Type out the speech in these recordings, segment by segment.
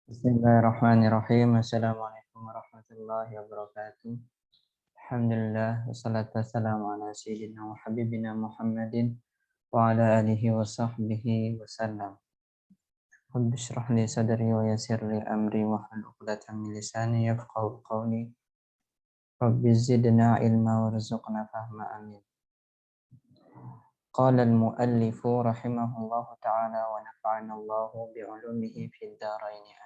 Bismillahirrahmanirrahim. Assalamualaikum warahmatullahi wabarakatuh. Alhamdulillah wassalatu wassalamu ala sayyidina wa habibina Muhammadin wa ala alihi wa sahbihi wasallam. Rabbi shrah li sadri wa yassir li amri wa hlul 'uqdatam min lisani yafqahu qawli. Rabbi zidna ilma warzuqna fahma amin. Qala al-muallifu rahimahullahu ta'ala wa nafa'ana Allahu bi'ulumihi fid dharain amin.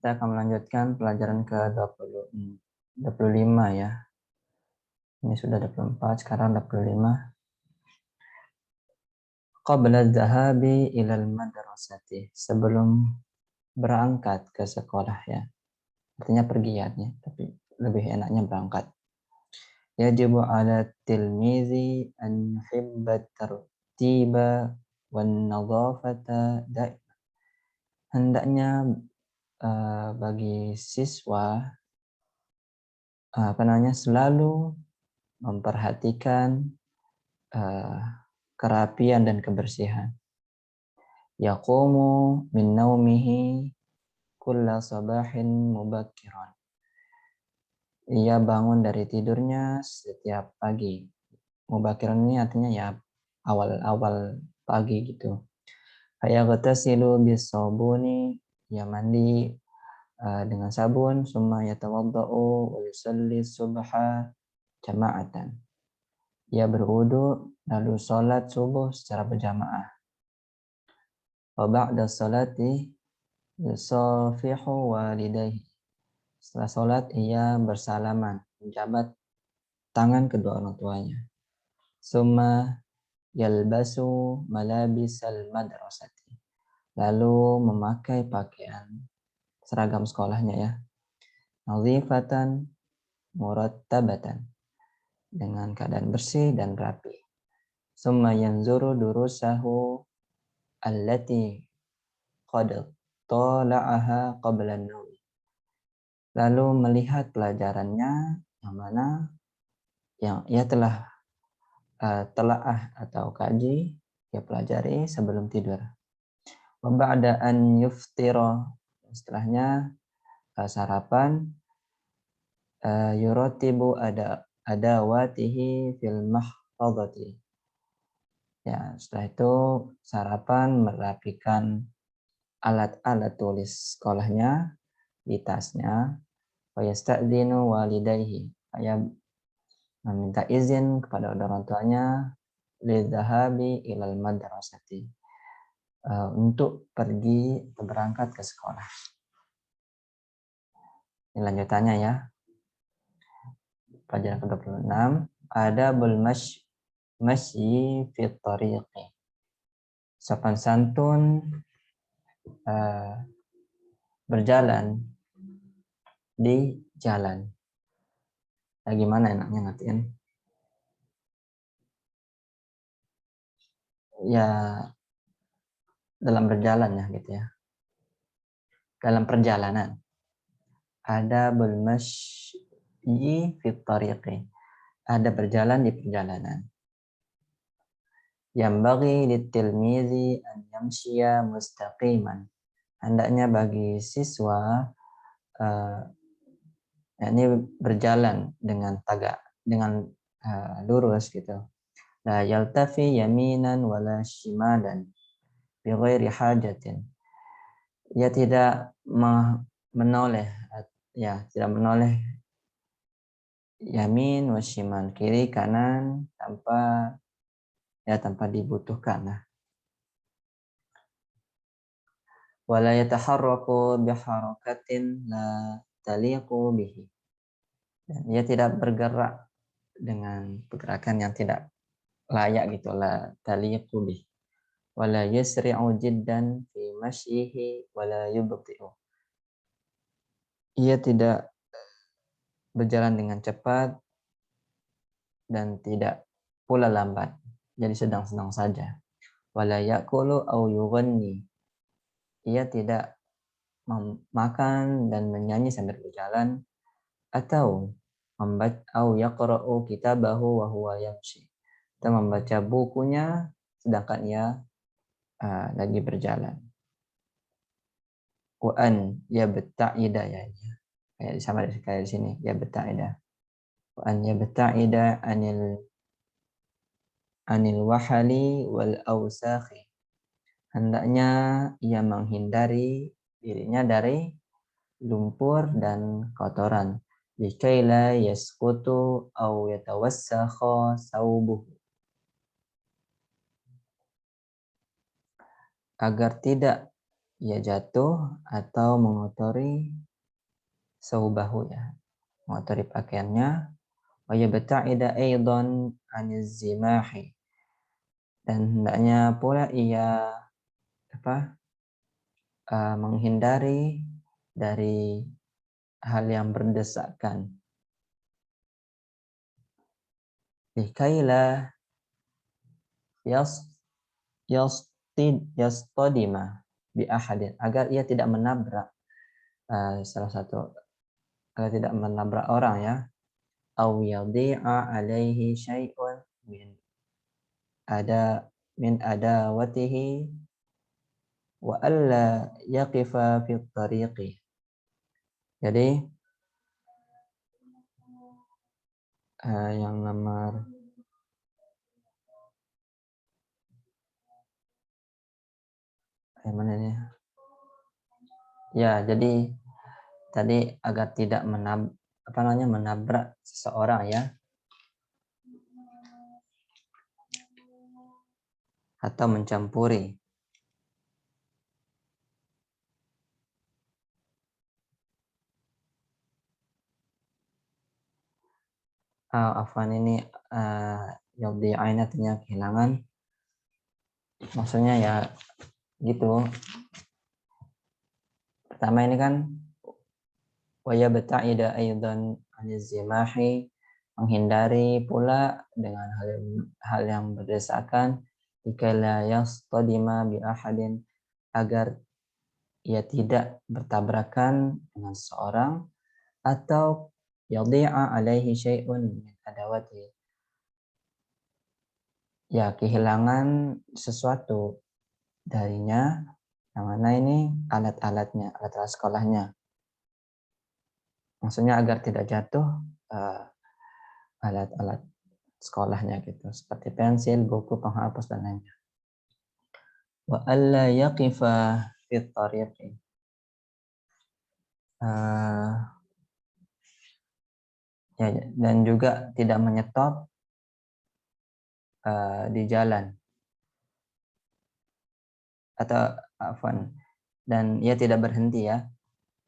Kita akan melanjutkan pelajaran ke-25 ya. Ini sudah 24, sekarang 25. Qabla dhahabi ilal madrasati. Sebelum berangkat ke sekolah ya. Artinya pergi ya, tapi lebih enaknya berangkat. Yajibu ala tilmizi an yuhibba tartiba wan nadhafata da'iman. Hendaknya bagi siswa selalu memperhatikan kerapian dan kebersihan. Yaqumu min naumihi kulla sabahin mubakkiran. Ia bangun dari tidurnya setiap pagi. Mubakkiran ini artinya ya awal-awal pagi gitu. Fayaghtasilu bis-sabuni, ia mandi dengan sabun, summa yatawaddau wa yusalli subha jama'atan. Ia berwudu lalu sholat subuh secara berjamaah. Wa ba'da sholati yusafihu walidayhi. Setelah sholat ia bersalaman, menjabat tangan kedua orang tuanya. Summa yalbasu malabisal madrasati. Lalu memakai pakaian seragam sekolahnya ya. Nadhifatan murattabatan. Dengan keadaan bersih dan rapi. Summa yanzuru durusahu allati qad tala'aha qabla an-nawm. Lalu melihat pelajarannya yang mana yang ia telah telaah atau kaji, ia pelajari sebelum tidur. Wa ba'da an yuftira, setelahnya sarapan, yuratibu adawatihi fil mahfadhati. Ya, setelah itu sarapan, merapikan alat-alat tulis sekolahnya di tasnya. Wa yasta'dzinu walidayhi, ia meminta izin kepada orang tuanya lidhahabi ilal madrasati, untuk pergi atau berangkat ke sekolah. Ini lanjutannya ya. Pelajaran ke-26, adabul masyi fit tariqi. Sopan santun berjalan di jalan. Nah, gimana enaknya ngatiin? Ya dalam berjalan ya gitu ya. Dalam perjalanan. Adabul masyi fit tariqi. Ada berjalan di perjalanan. Yambaghi litilmizi an yamshiya mustaqiman. Hendaknya bagi siswa ini berjalan dengan tegak, dengan lurus gitu. La yaltafi yaminan wala shimalan bi ghairi hajatin. Ia tidak menoleh tidak menoleh yamin wa shimal, kiri kanan tanpa dibutuhkan lah. Wala yataharraku biharakatin la taliqu bihi. Dan ia tidak bergerak dengan pergerakan yang tidak layak gitu, la taliqu bihi. Wala yasri'u jiddan fi masyihi wala yubti'u. Ia tidak berjalan dengan cepat dan tidak pula lambat. Jadi sedang-sedang saja. Wala ya'kulu au yughanni. Ia tidak makan dan menyanyi sambil berjalan, atau yaqra'u kitabahu wa huwa yamshi. Atau membaca bukunya sedangkan ia lagi berjalan. wa an yabta'ida ya. Kayak sama kayak di sini yabta'ida. Wa an yabta'ida anil wahali wal awsakhi. Hendaknya ia menghindari dirinya dari lumpur dan kotoran. Likaila yasqutu aw yatawassakha saubuh. Agar tidak ia jatuh atau mengotori saubahu ya, mengotori pakaiannya. Wa yabta'ida aidan aniz zimahi. Dan hendaknya pula ia menghindari dari hal yang berdesakan. Likaila yastadima bi ahadin, agar ia tidak menabrak agar tidak menabrak orang ya. Aw yadhi'a alaihi syai'un min adawatihi wa alla yaqifa fi tariqi. Jadi yang nomor mana ini? Ya, jadi tadi agar tidak menabrak seseorang ya, atau mencampuri. Afwan ini yadhi'ain artinya kehilangan. Maksudnya ya gitu. Pertama ini kan wa yabta'ida aidan aniz zimahi, menghindari pula dengan hal yang berdesakan. Likaila yastadima bi ahadin, agar ia tidak bertabrakan dengan seorang, atau yadhi'a alaihi syai'un min adawati, ya kehilangan sesuatu darinya, yang mana ini alat-alatnya, alat-alat sekolahnya. Maksudnya agar tidak jatuh alat-alat sekolahnya gitu, seperti pensil, buku, penghapus dan lainnya. Wa alla yaqifa fit tariqi, ya, dan juga tidak menyetop di jalan, atau afwan, dan ia tidak berhenti ya.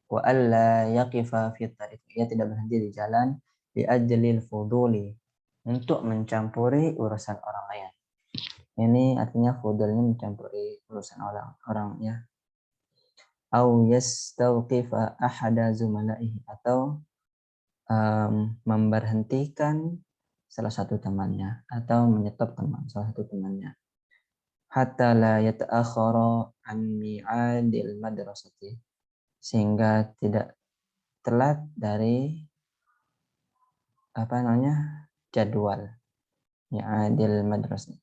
Wa alla yaqifa fit tariq, ia tidak berhenti di jalan li ajlil fuduli, untuk mencampuri urusan orang lain. Ini artinya fudulnya mencampuri urusan orang ya. Au yastauqifa ahada zumalaihi, atau memberhentikan salah satu temannya, atau menyetop salah satu temannya. Hatta la yata'akhkhara an mi'adil madrasati, sehingga tidak telat dari jadwal mi'adil madrasah,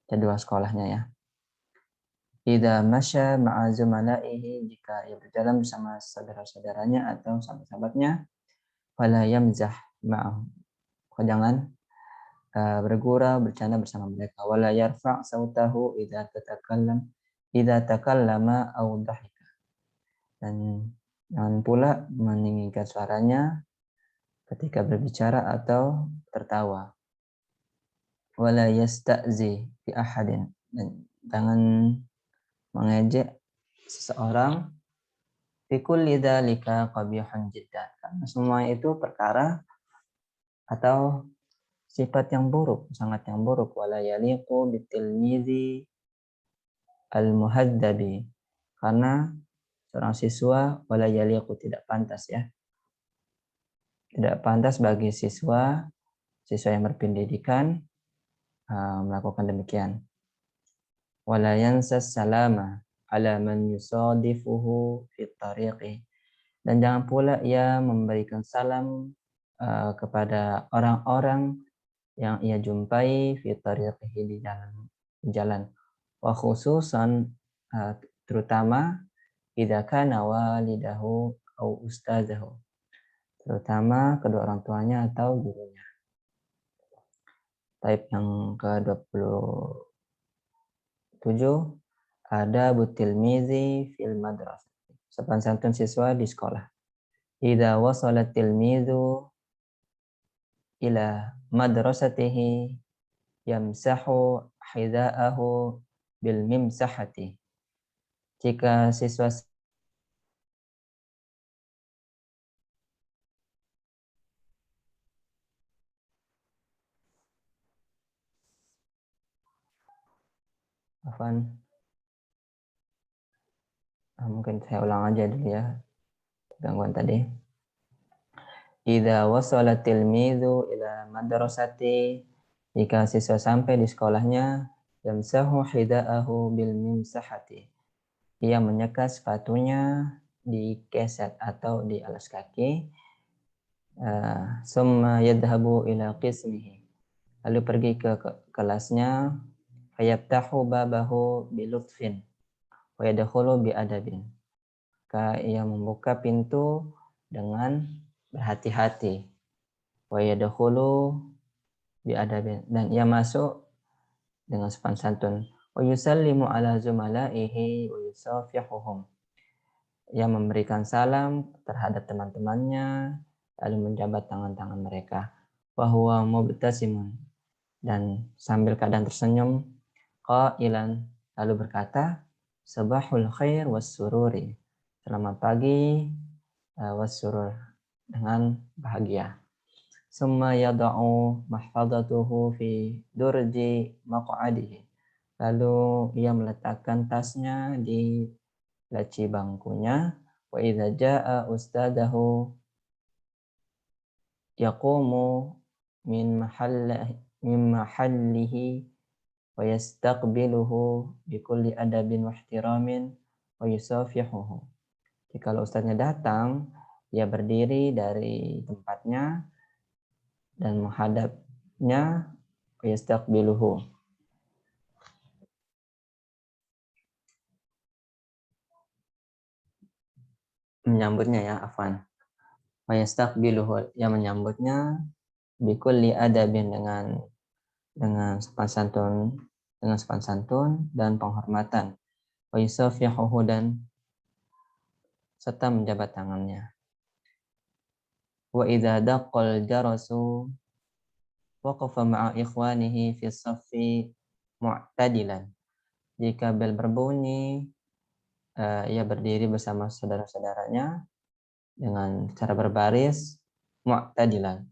jadwal sekolahnya ya. Idza masya ma'a zumalaihi, jika ia berjalan bersama saudara-saudaranya atau sahabat-sahabatnya, fala yamzah ma'ahum, jangan bergurau bercanda bersama mereka. Wala yarfa' sautahu idza takallama aw dhahika, dan jangan pula meninggikan suaranya ketika berbicara atau tertawa. Wala yasta'zi bi ahadin, dan jangan mengejek seseorang. Fi kulli dzalika qabihun jiddan, karena semua itu perkara atau sifat yang buruk, sangat yang buruk. Wala yaliqu bitilmizi al-muhaddabi, karena seorang siswa, wala yaliqu, tidak pantas ya, tidak pantas bagi siswa yang berpendidikan melakukan demikian. Wala yansas salama ala man yusadifuhu fi tariqi, dan jangan pula ia memberikan salam kepada orang-orang yang ia jumpai fi tariqihi, di jalan. Wa khususan terutama idza kana walidahu au ustazahu, terutama kedua orang tuanya atau gurunya. Type yang ke-27, ada butilmizi fil madrasah. Sopan santun siswa di sekolah. Idza wasala tilmizu ila madrasatihi yamsahu hidaahu bil mimsahati. Jika siswa mungkin saya ulang aja dulu ya gangguan tadi. Idza wasala tilmizu ila madrasati, jika siswa sampai di sekolahnya, yamsahu hidaahu bil mimsahati, ia menyekat sepatunya di keset atau di alas kaki. Summa yadhabu ila qismihi, lalu pergi ke kelasnya. Fayabtahu babahu bilutfin wa yadkhulu bi adabin, maka ia membuka pintu dengan berhati-hati. Wa yadkhulu bi adabin, dan ia masuk dengan sopan santun. Wa yusallimu ala zumalaihi wa yusafihuhum, ia memberikan salam terhadap teman-temannya lalu menjabat tangan-tangan mereka. Wa huwa mubtasimun, dan sambil keadaan tersenyum. Qailan, lalu berkata, sabahul khair was sururi, selamat pagi was surur, dengan bahagia. Summa yada'u mahfadatuhu fi durji maq'adihi, lalu ia meletakkan tasnya di laci bangkunya. Wa idza jaa ustadahu yaqumu min mahallihi wa yastaqbiluhu bikulli adabin wa ihtiramin wa yusafihuhu. Jika ustaznya datang, ia berdiri dari tempatnya dan menghadapnya, wa yastaqbiluhu, menyambutnya ya, afwan. Wa yastaqbiluhu, ia menyambutnya bikulli adabin, dengan sopan santun dan penghormatan. Wa yusafihuhu, dan serta menjabat tangannya. Wa idza daqqal jarasu waqafa ma'a ikhwanihi fi saffi mu'tadilan, jika bel berbunyi, ia berdiri bersama saudara-saudaranya dengan cara berbaris, mu'tadilan,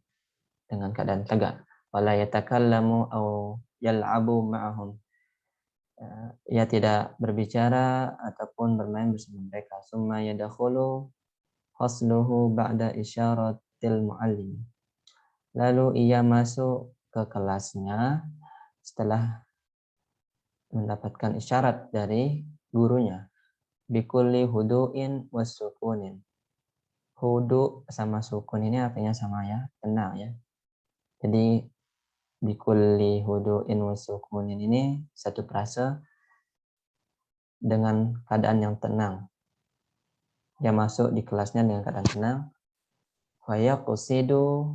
dengan keadaan tegak. Wala yatakallamu au yal'abu ma'ahum, ia tidak berbicara ataupun bermain bersama mereka. Summa yadkhulu fasluhu ba'da isyaratil muallim, lalu ia masuk ke kelasnya setelah mendapatkan isyarat dari gurunya. Bikulli hudu'in wasukunin, hudu sama sukun ini artinya sama ya, tenang ya. Jadi bikulli hudu'in wasukunin ini satu frase dengan keadaan yang tenang. Dia masuk di kelasnya dengan keadaan tenang. Wa yaqusidu,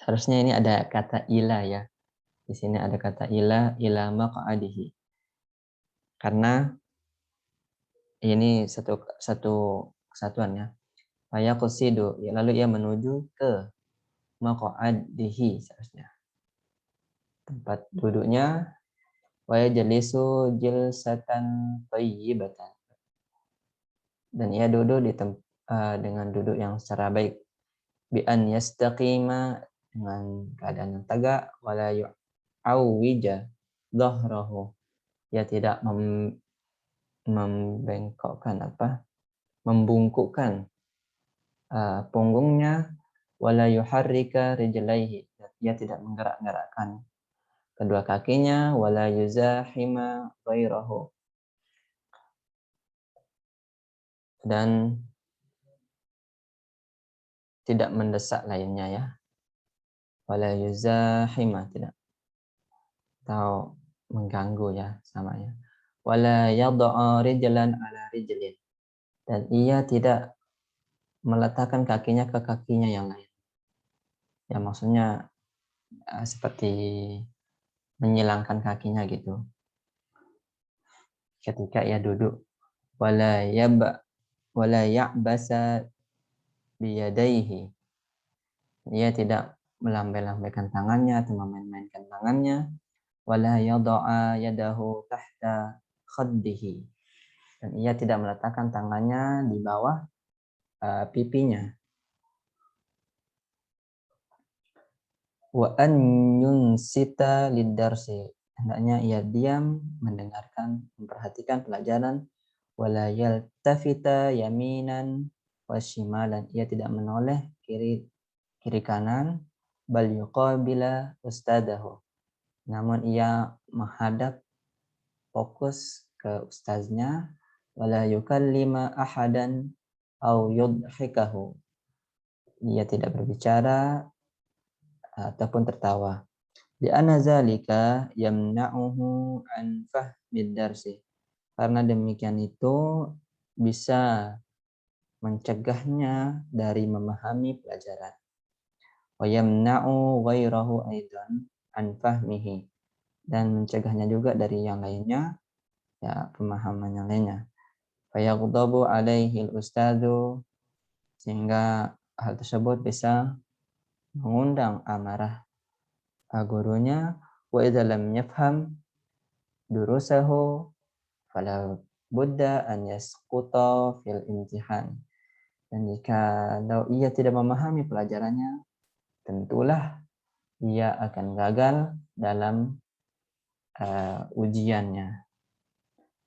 harusnya ini ada kata ila ya. Di sini ada kata ila maq'adihi. Karena ini satu kesatuan ya. Wa yaqusidu, ya, lalu ia menuju ke maq'adihi, seharusnya tempat duduknya. Wa yajlisu jilsatan thayyibatan, dan ia duduk dengan duduk yang secara baik. Bi an yastaqima, dengan keadaan yang tegak. Wala yu'awwija dhahrahu, ia tidak membungkukkan punggungnya. Wala yuharrika rijlaihi, ia tidak menggerak-gerakkan kedua kakinya. Wala yuzahima ghairahu, dan tidak mendesak lainnya ya. Wala yuzahima, tidak, atau mengganggu ya, sama ya. wala yad'a rijlan ala rijlin, dan ia tidak meletakkan kakinya ke kakinya yang lain. Ya maksudnya seperti menyilangkan kakinya gitu ketika ia duduk. Wala ya'basa biyadaihi, ia tidak melambai-lambaikan tangannya atau memain-mainkan tangannya. Wala yada'a yadahu tahta khaddihi, dan ia tidak meletakkan tangannya di bawah pipinya. Wa an yunsita lidarsi, hendaknya ia diam mendengarkan, memperhatikan pelajaran. Wala yaltafita yaminan wa shimalan, ia tidak menoleh kiri kanan. Bal yuqabila ustadahu, namun ia menghadap fokus ke ustaznya. Wala yukallima ahadan au yudhikahu, ia tidak berbicara ataupun tertawa. Di anna zalika yamna'uhu an fahmid darsi, karena demikian itu bisa mencegahnya dari memahami pelajaran. Wa yamna'u ghairahu aidan an fahmihi, dan mencegahnya juga dari yang lainnya, ya pemahaman yang lainnya. Fa yaghdabu alaihi al-ustadzu, sehingga hal tersebut bisa mengundang amarah gurunya. Wa idza lam yafham durusahu fala budda an yasquta fil imtihan, dan jika ia tidak memahami pelajarannya, tentulah ia akan gagal dalam ujiannya.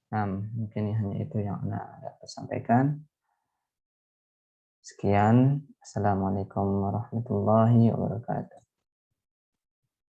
Nah, mungkin hanya itu yang Anda dapat sampaikan. Sekian. Assalamualaikum warahmatullahi wabarakatuh.